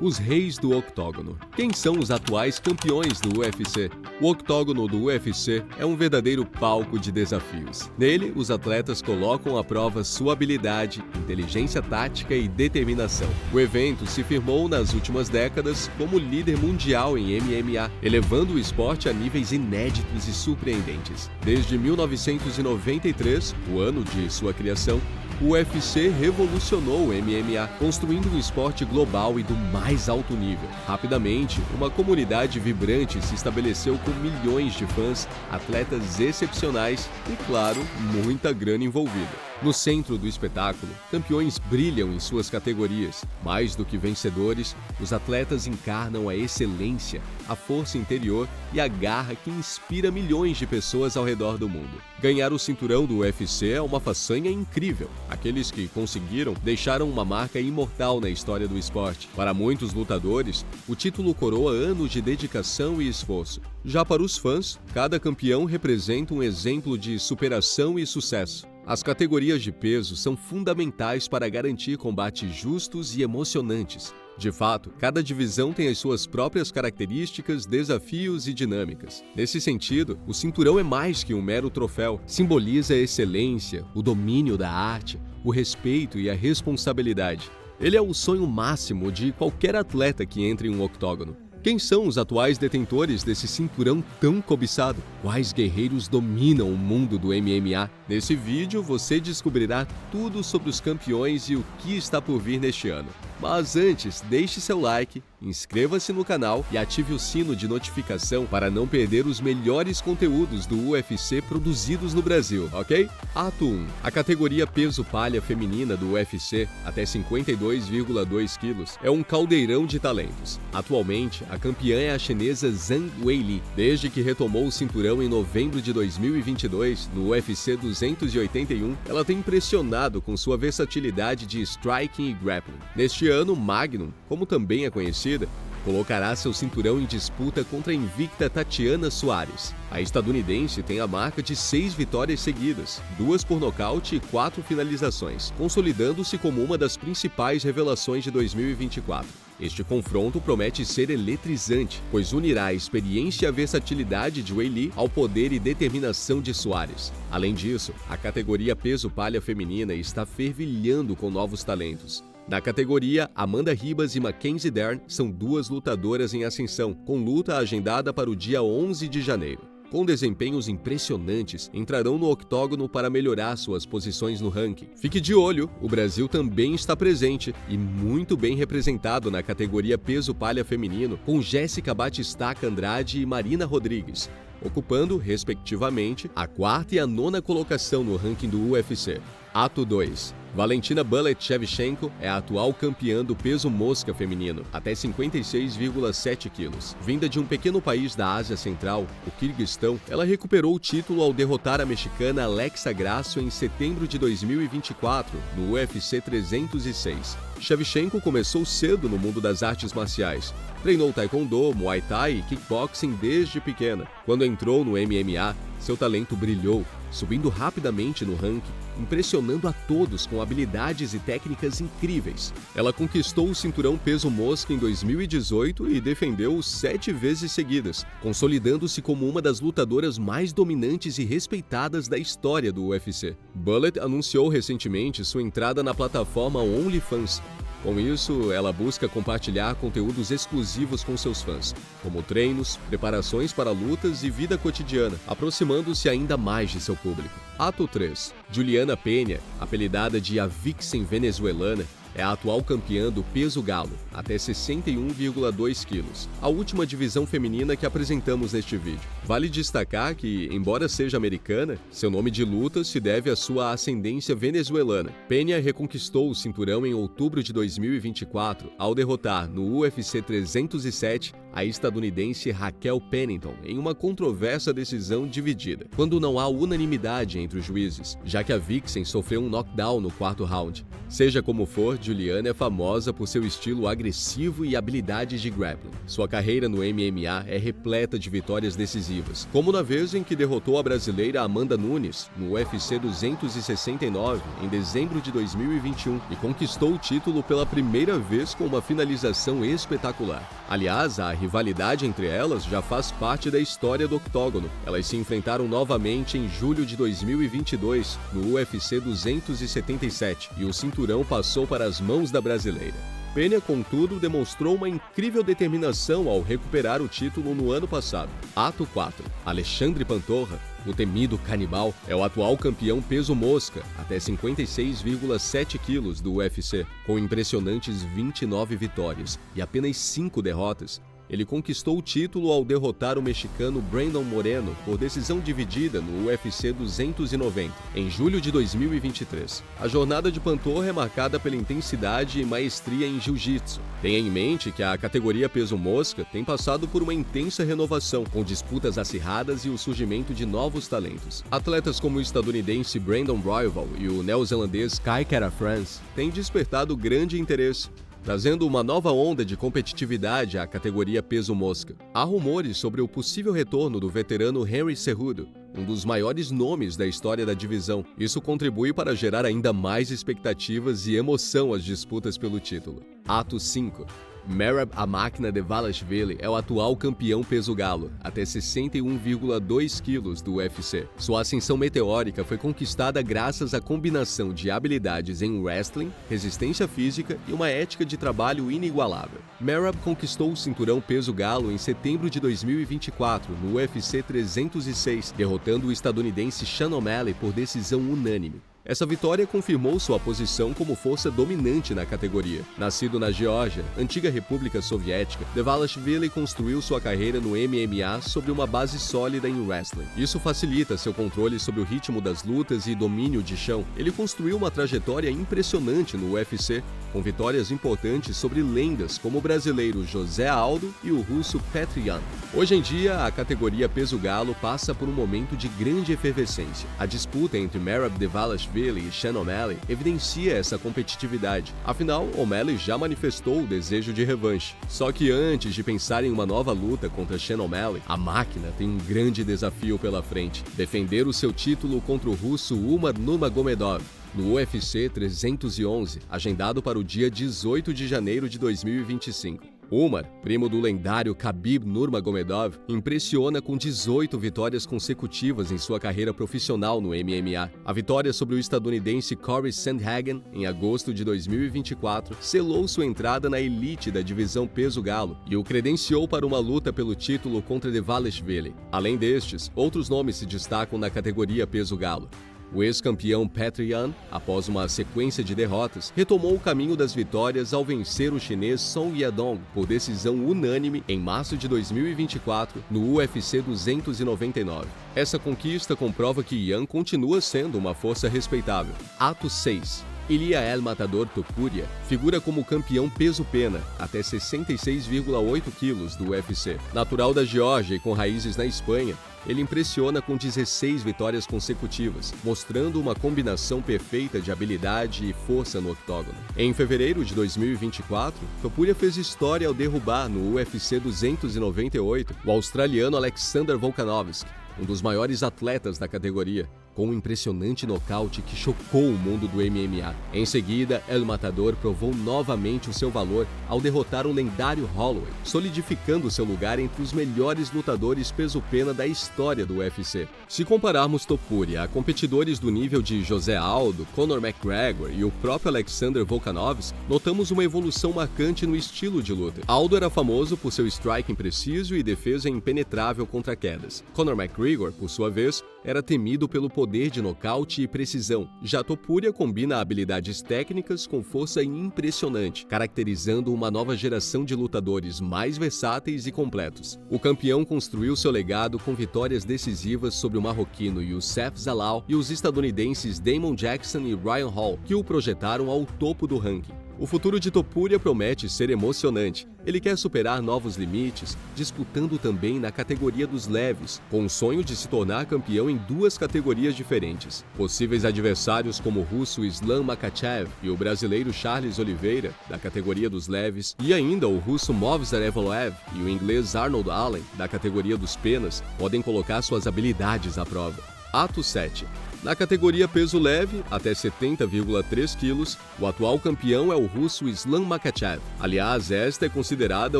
Os reis do octógono. Quem são os atuais campeões do UFC? O octógono do UFC é um verdadeiro palco de desafios. Nele, os atletas colocam à prova sua habilidade, inteligência tática e determinação. O evento se firmou nas últimas décadas como líder mundial em MMA, elevando o esporte a níveis inéditos e surpreendentes. Desde 1993, o ano de sua criação, o UFC revolucionou o MMA, construindo um esporte global e do mais alto nível. Rapidamente, uma comunidade vibrante se estabeleceu com milhões de fãs, atletas excepcionais e, claro, muita grana envolvida. No centro do espetáculo, campeões brilham em suas categorias. Mais do que vencedores, os atletas encarnam a excelência, a força interior e a garra que inspira milhões de pessoas ao redor do mundo. Ganhar o cinturão do UFC é uma façanha incrível. Aqueles que conseguiram deixaram uma marca imortal na história do esporte. Para muitos lutadores, o título coroa anos de dedicação e esforço. Já para os fãs, cada campeão representa um exemplo de superação e sucesso. As categorias de peso são fundamentais para garantir combates justos e emocionantes. De fato, cada divisão tem as suas próprias características, desafios e dinâmicas. Nesse sentido, o cinturão é mais que um mero troféu. Simboliza a excelência, o domínio da arte, o respeito e a responsabilidade. Ele é o sonho máximo de qualquer atleta que entre em um octógono. Quem são os atuais detentores desse cinturão tão cobiçado? Quais guerreiros dominam o mundo do MMA? Nesse vídeo você descobrirá tudo sobre os campeões e o que está por vir neste ano. Mas antes, deixe seu like, inscreva-se no canal e ative o sino de notificação para não perder os melhores conteúdos do UFC produzidos no Brasil, ok? Ato 1. A categoria peso palha feminina do UFC, até 52,2 kg, é um caldeirão de talentos. Atualmente, a campeã é a chinesa Zhang Weili. Desde que retomou o cinturão em novembro de 2022, no UFC 281, ela tem impressionado com sua versatilidade de striking e grappling. Neste ano, Magnum, como também é conhecida, colocará seu cinturão em disputa contra a invicta Tatiana Suarez. A estadunidense tem a marca de 6 vitórias seguidas, 2 por nocaute e 4 finalizações, consolidando-se como uma das principais revelações de 2024. Este confronto promete ser eletrizante, pois unirá a experiência e a versatilidade de Weili ao poder e determinação de Suarez. Além disso, a categoria peso palha feminina está fervilhando com novos talentos. Na categoria, Amanda Ribas e Mackenzie Dern são 2 lutadoras em ascensão, com luta agendada para o dia 11 de janeiro. Com desempenhos impressionantes, entrarão no octógono para melhorar suas posições no ranking. Fique de olho, o Brasil também está presente e muito bem representado na categoria peso palha feminino, com Jéssica Batistaca Andrade e Marina Rodrigues, ocupando, respectivamente, a 4ª e a 9ª colocação no ranking do UFC. Ato 2. Valentina Bullet Shevchenko é a atual campeã do peso mosca feminino, até 56,7 kg. Vinda de um pequeno país da Ásia Central, o Quirguistão, ela recuperou o título ao derrotar a mexicana Alexa Grasso em setembro de 2024, no UFC 306. Shevchenko começou cedo no mundo das artes marciais. Treinou taekwondo, muay thai e kickboxing desde pequena. Quando entrou no MMA, seu talento brilhou, subindo rapidamente no ranking, impressionando a todos com habilidades e técnicas incríveis. Ela conquistou o cinturão peso mosca em 2018 e defendeu-o 7 vezes seguidas, consolidando-se como uma das lutadoras mais dominantes e respeitadas da história do UFC. Bullet anunciou recentemente sua entrada na plataforma OnlyFans. Com isso, ela busca compartilhar conteúdos exclusivos com seus fãs, como treinos, preparações para lutas e vida cotidiana, aproximando-se ainda mais de seu público. Ato 3. Juliana Peña, apelidada de a Vixen venezuelana, é a atual campeã do peso galo, até 61,2 kg, a última divisão feminina que apresentamos neste vídeo. Vale destacar que, embora seja americana, seu nome de luta se deve à sua ascendência venezuelana. Peña reconquistou o cinturão em outubro de 2024 ao derrotar no UFC 307 a estadunidense Raquel Pennington em uma controversa decisão dividida, quando não há unanimidade entre os juízes, já que a Vixen sofreu um knockdown no quarto round. Seja como for, Juliana é famosa por seu estilo agressivo e habilidades de grappling. Sua carreira no MMA é repleta de vitórias decisivas, como na vez em que derrotou a brasileira Amanda Nunes no UFC 269 em dezembro de 2021 e conquistou o título pela primeira vez com uma finalização espetacular. Aliás, a rivalidade entre elas já faz parte da história do octógono. Elas se enfrentaram novamente em julho de 2022 no UFC 277 e o cinturão passou para as mãos da brasileira. Pena, contudo, demonstrou uma incrível determinação ao recuperar o título no ano passado. Ato 4. Alexandre Pantoja, o temido canibal, é o atual campeão peso mosca, até 56,7 quilos do UFC, com impressionantes 29 vitórias e apenas 5 derrotas. Ele conquistou o título ao derrotar o mexicano Brandon Moreno por decisão dividida no UFC 290, em julho de 2023. A jornada de Pantoja é marcada pela intensidade e maestria em jiu-jitsu. Tenha em mente que a categoria peso mosca tem passado por uma intensa renovação, com disputas acirradas e o surgimento de novos talentos. Atletas como o estadunidense Brandon Royval e o neozelandês Kai Kara-France têm despertado grande interesse, trazendo uma nova onda de competitividade à categoria peso mosca. Há rumores sobre o possível retorno do veterano Henry Cejudo, um dos maiores nomes da história da divisão. Isso contribui para gerar ainda mais expectativas e emoção às disputas pelo título. Ato 5. Merab A Máquina Dvalishvili é o atual campeão peso galo, até 61,2 quilos do UFC. Sua ascensão meteórica foi conquistada graças à combinação de habilidades em wrestling, resistência física e uma ética de trabalho inigualável. Merab conquistou o cinturão peso galo em setembro de 2024 no UFC 306, derrotando o estadunidense Sean O'Malley por decisão unânime. Essa vitória confirmou sua posição como força dominante na categoria. Nascido na Geórgia, antiga República Soviética, Dvalishvili construiu sua carreira no MMA sobre uma base sólida em wrestling. Isso facilita seu controle sobre o ritmo das lutas e domínio de chão. Ele construiu uma trajetória impressionante no UFC, com vitórias importantes sobre lendas como o brasileiro José Aldo e o russo Petr Yan. Hoje em dia, a categoria peso galo passa por um momento de grande efervescência. A disputa entre Merab Dvalishvili e Sean O'Malley evidencia essa competitividade. Afinal, O'Malley já manifestou o desejo de revanche. Só que antes de pensar em uma nova luta contra Sean O'Malley, a máquina tem um grande desafio pela frente: defender o seu título contra o russo Umar Nurmagomedov no UFC 311, agendado para o dia 18 de janeiro de 2025. Umar, primo do lendário Khabib Nurmagomedov, impressiona com 18 vitórias consecutivas em sua carreira profissional no MMA. A vitória sobre o estadunidense Corey Sandhagen, em agosto de 2024, selou sua entrada na elite da divisão peso galo e o credenciou para uma luta pelo título contra Dvalishvili. Além destes, outros nomes se destacam na categoria peso galo. O ex-campeão Petr Yan, após uma sequência de derrotas, retomou o caminho das vitórias ao vencer o chinês Song Yadong por decisão unânime em março de 2024 no UFC 299. Essa conquista comprova que Yan continua sendo uma força respeitável. Ato 6. Ilia El Matador Topuria figura como campeão peso-pena, até 66,8 quilos do UFC. Natural da Geórgia e com raízes na Espanha, ele impressiona com 16 vitórias consecutivas, mostrando uma combinação perfeita de habilidade e força no octógono. Em fevereiro de 2024, Topuria fez história ao derrubar no UFC 298 o australiano Alexander Volkanovski, um dos maiores atletas da categoria, com um impressionante nocaute que chocou o mundo do MMA. Em seguida, El Matador provou novamente o seu valor ao derrotar o lendário Holloway, solidificando seu lugar entre os melhores lutadores peso-pena da história do UFC. Se compararmos Topuria a competidores do nível de José Aldo, Conor McGregor e o próprio Alexander Volkanovski, notamos uma evolução marcante no estilo de luta. Aldo era famoso por seu striking preciso e defesa impenetrável contra quedas. Conor McGregor, por sua vez, era temido pelo poder de nocaute e precisão. Já Topuria combina habilidades técnicas com força impressionante, caracterizando uma nova geração de lutadores mais versáteis e completos. O campeão construiu seu legado com vitórias decisivas sobre o marroquino Youssef Zalal e os estadunidenses Damon Jackson e Ryan Hall, que o projetaram ao topo do ranking. O futuro de Topuria promete ser emocionante. Ele quer superar novos limites, disputando também na categoria dos leves, com o sonho de se tornar campeão em 2 categorias diferentes. Possíveis adversários como o russo Islam Makhachev e o brasileiro Charles Oliveira, da categoria dos leves, e ainda o russo Movsar Evloev e o inglês Arnold Allen, da categoria dos penas, podem colocar suas habilidades à prova. Ato 7. Na categoria peso leve, até 70,3 quilos, o atual campeão é o russo Islam Makhachev. Aliás, esta é considerada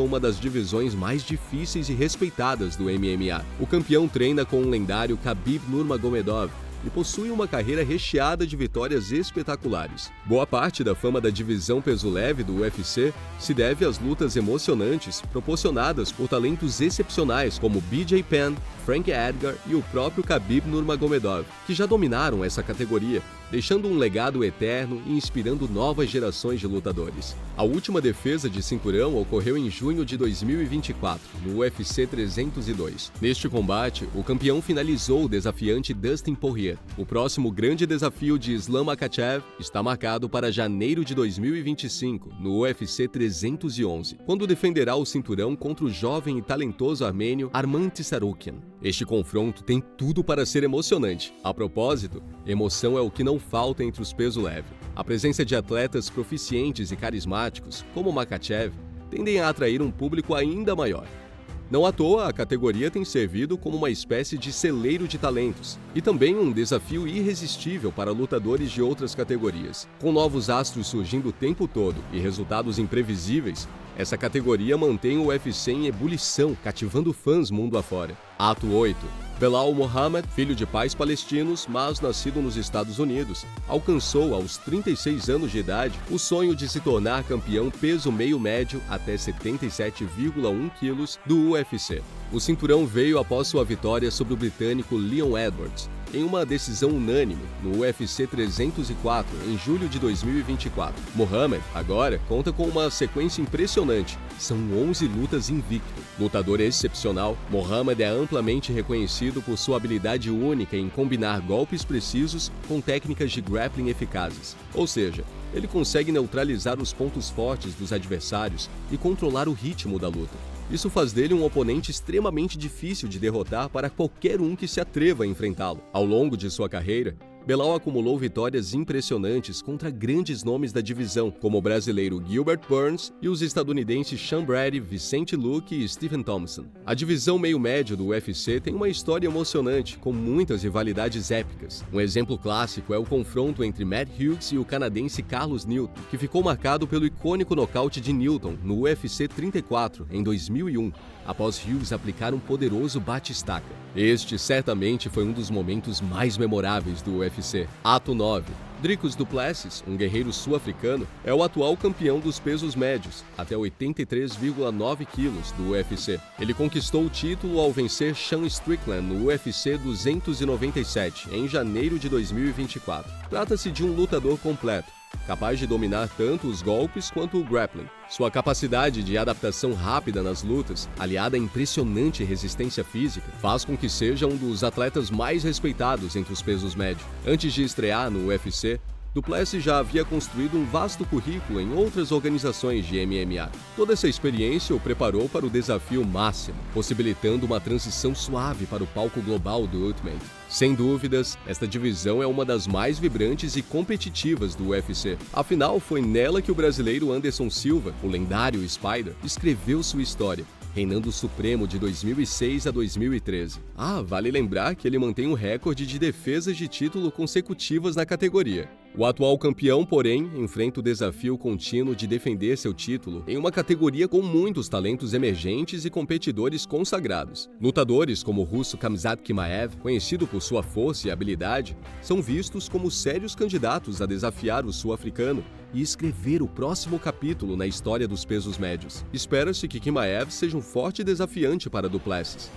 uma das divisões mais difíceis e respeitadas do MMA. O campeão treina com o lendário Khabib Nurmagomedov e possui uma carreira recheada de vitórias espetaculares. Boa parte da fama da divisão peso leve do UFC se deve às lutas emocionantes proporcionadas por talentos excepcionais como BJ Penn, Frank Edgar e o próprio Khabib Nurmagomedov, que já dominaram essa categoria, deixando um legado eterno e inspirando novas gerações de lutadores. A última defesa de cinturão ocorreu em junho de 2024, no UFC 302. Neste combate, o campeão finalizou o desafiante Dustin Poirier. O próximo grande desafio de Islam Makhachev está marcado para janeiro de 2025, no UFC 311, quando defenderá o cinturão contra o jovem e talentoso armênio Arman Tsarukyan. Este confronto tem tudo para ser emocionante. A propósito, emoção é o que não falta entre os peso leve. A presença de atletas proficientes e carismáticos, como Makhachev, tendem a atrair um público ainda maior. Não à toa, a categoria tem servido como uma espécie de celeiro de talentos e também um desafio irresistível para lutadores de outras categorias. Com novos astros surgindo o tempo todo e resultados imprevisíveis, essa categoria mantém o UFC em ebulição, cativando fãs mundo afora. Ato 8. Belal Muhammad, filho de pais palestinos, mas nascido nos Estados Unidos, alcançou aos 36 anos de idade o sonho de se tornar campeão peso meio-médio até 77,1 quilos do UFC. O cinturão veio após sua vitória sobre o britânico Leon Edwards, em uma decisão unânime no UFC 304 em julho de 2024. Muhammad, agora, conta com uma sequência impressionante. São 11 lutas invicto. Lutador excepcional, Muhammad é amplamente reconhecido por sua habilidade única em combinar golpes precisos com técnicas de grappling eficazes. Ou seja, ele consegue neutralizar os pontos fortes dos adversários e controlar o ritmo da luta. Isso faz dele um oponente extremamente difícil de derrotar para qualquer um que se atreva a enfrentá-lo. Ao longo de sua carreira, Belal acumulou vitórias impressionantes contra grandes nomes da divisão, como o brasileiro Gilbert Burns e os estadunidenses Sean Brady, Vicente Luque e Stephen Thompson. A divisão meio-médio do UFC tem uma história emocionante, com muitas rivalidades épicas. Um exemplo clássico é o confronto entre Matt Hughes e o canadense Carlos Newton, que ficou marcado pelo icônico nocaute de Newton no UFC 34, em 2001, após Hughes aplicar um poderoso bate-estaca. Este certamente foi um dos momentos mais memoráveis do UFC. Ato 9. Dricus du Plessis, um guerreiro sul-africano, é o atual campeão dos pesos médios, até 83,9 quilos do UFC. Ele conquistou o título ao vencer Sean Strickland no UFC 297, em janeiro de 2024. Trata-se de um lutador completo, capaz de dominar tanto os golpes quanto o grappling. Sua capacidade de adaptação rápida nas lutas, aliada à impressionante resistência física, faz com que seja um dos atletas mais respeitados entre os pesos médios. Antes de estrear no UFC, du Plessis já havia construído um vasto currículo em outras organizações de MMA. Toda essa experiência o preparou para o desafio máximo, possibilitando uma transição suave para o palco global do Ultimate. Sem dúvidas, esta divisão é uma das mais vibrantes e competitivas do UFC. Afinal, foi nela que o brasileiro Anderson Silva, o lendário Spider, escreveu sua história, reinando supremo de 2006 a 2013. Vale lembrar que ele mantém um recorde de defesas de título consecutivas na categoria. O atual campeão, porém, enfrenta o desafio contínuo de defender seu título em uma categoria com muitos talentos emergentes e competidores consagrados. Lutadores como o russo Khamzat Chimaev, conhecido por sua força e habilidade, são vistos como sérios candidatos a desafiar o sul-africano e escrever o próximo capítulo na história dos pesos médios. Espera-se que Chimaev seja um forte desafiante para du Plessis.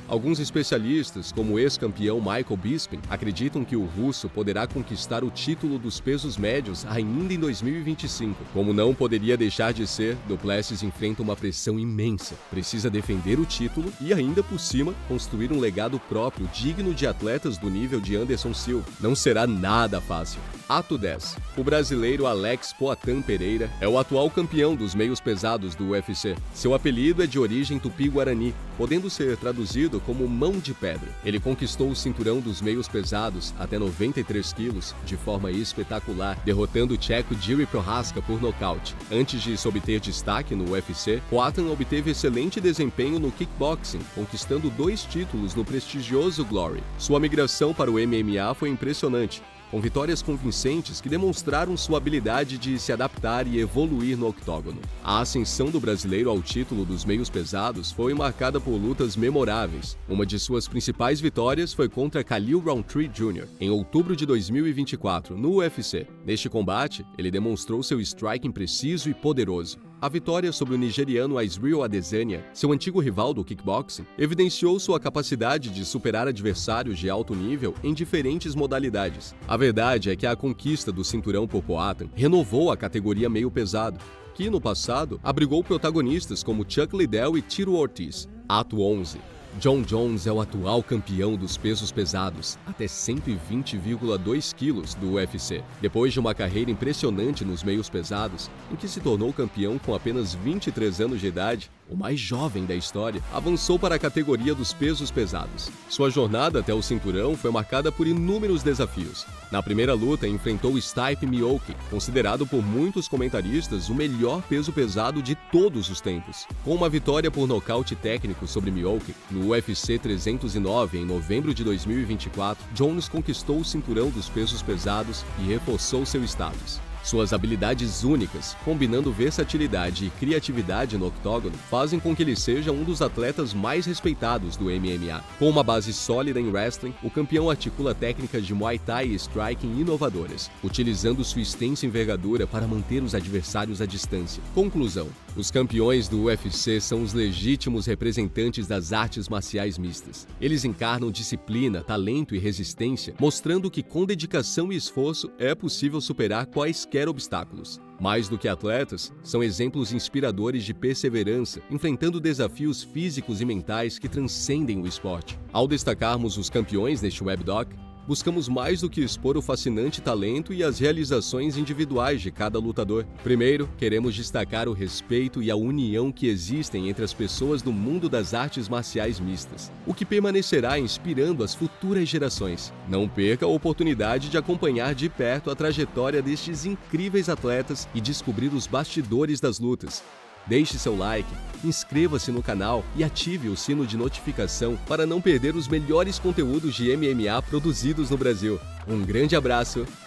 Alguns especialistas, como o ex-campeão Michael Bisping, acreditam que o russo poderá conquistar o título dos pesos médios ainda em 2025. Como não poderia deixar de ser, du Plessis enfrenta uma pressão imensa. Precisa defender o título e, ainda por cima, construir um legado próprio digno de atletas do nível de Anderson Silva. Não será nada fácil. Ato 10. O brasileiro Alex Poatan Pereira é o atual campeão dos meios pesados do UFC. Seu apelido é de origem tupi-guarani, podendo ser traduzido como mão de pedra. Ele conquistou o cinturão dos meios pesados até 93 quilos de forma espetacular, derrotando o tcheco Jiří Procházka por nocaute. Antes de se obter destaque no UFC, Poatan obteve excelente desempenho no kickboxing, conquistando 2 títulos no prestigioso Glory. Sua migração para o MMA foi impressionante, com vitórias convincentes que demonstraram sua habilidade de se adaptar e evoluir no octógono. A ascensão do brasileiro ao título dos meios pesados foi marcada por lutas memoráveis. Uma de suas principais vitórias foi contra Khalil Rountree Jr., em outubro de 2024, no UFC. Neste combate, ele demonstrou seu striking preciso e poderoso. A vitória sobre o nigeriano Israel Adesanya, seu antigo rival do kickboxing, evidenciou sua capacidade de superar adversários de alto nível em diferentes modalidades. A verdade é que a conquista do cinturão por Poatan renovou a categoria meio pesado, que no passado abrigou protagonistas como Chuck Liddell e Tito Ortiz. Ato 11. Jon Jones é o atual campeão dos pesos pesados, até 120,2 quilos do UFC. Depois de uma carreira impressionante nos meios pesados, em que se tornou campeão com apenas 23 anos de idade, o mais jovem da história, avançou para a categoria dos pesos pesados. Sua jornada até o cinturão foi marcada por inúmeros desafios. Na primeira luta, enfrentou Stipe Miocic, considerado por muitos comentaristas o melhor peso pesado de todos os tempos. Com uma vitória por nocaute técnico sobre Miocic, no UFC 309 em novembro de 2024, Jones conquistou o cinturão dos pesos pesados e reforçou seu status. Suas habilidades únicas, combinando versatilidade e criatividade no octógono, fazem com que ele seja um dos atletas mais respeitados do MMA. Com uma base sólida em wrestling, o campeão articula técnicas de Muay Thai e striking inovadoras, utilizando sua extensa envergadura para manter os adversários à distância. Conclusão: os campeões do UFC são os legítimos representantes das artes marciais mistas. Eles encarnam disciplina, talento e resistência, mostrando que com dedicação e esforço é possível superar quaisquer obstáculos. Mais do que atletas, são exemplos inspiradores de perseverança, enfrentando desafios físicos e mentais que transcendem o esporte. Ao destacarmos os campeões neste webdoc, buscamos mais do que expor o fascinante talento e as realizações individuais de cada lutador. Primeiro, queremos destacar o respeito e a união que existem entre as pessoas do mundo das artes marciais mistas, o que permanecerá inspirando as futuras gerações. Não perca a oportunidade de acompanhar de perto a trajetória destes incríveis atletas e descobrir os bastidores das lutas. Deixe seu like, inscreva-se no canal e ative o sino de notificação para não perder os melhores conteúdos de MMA produzidos no Brasil. Um grande abraço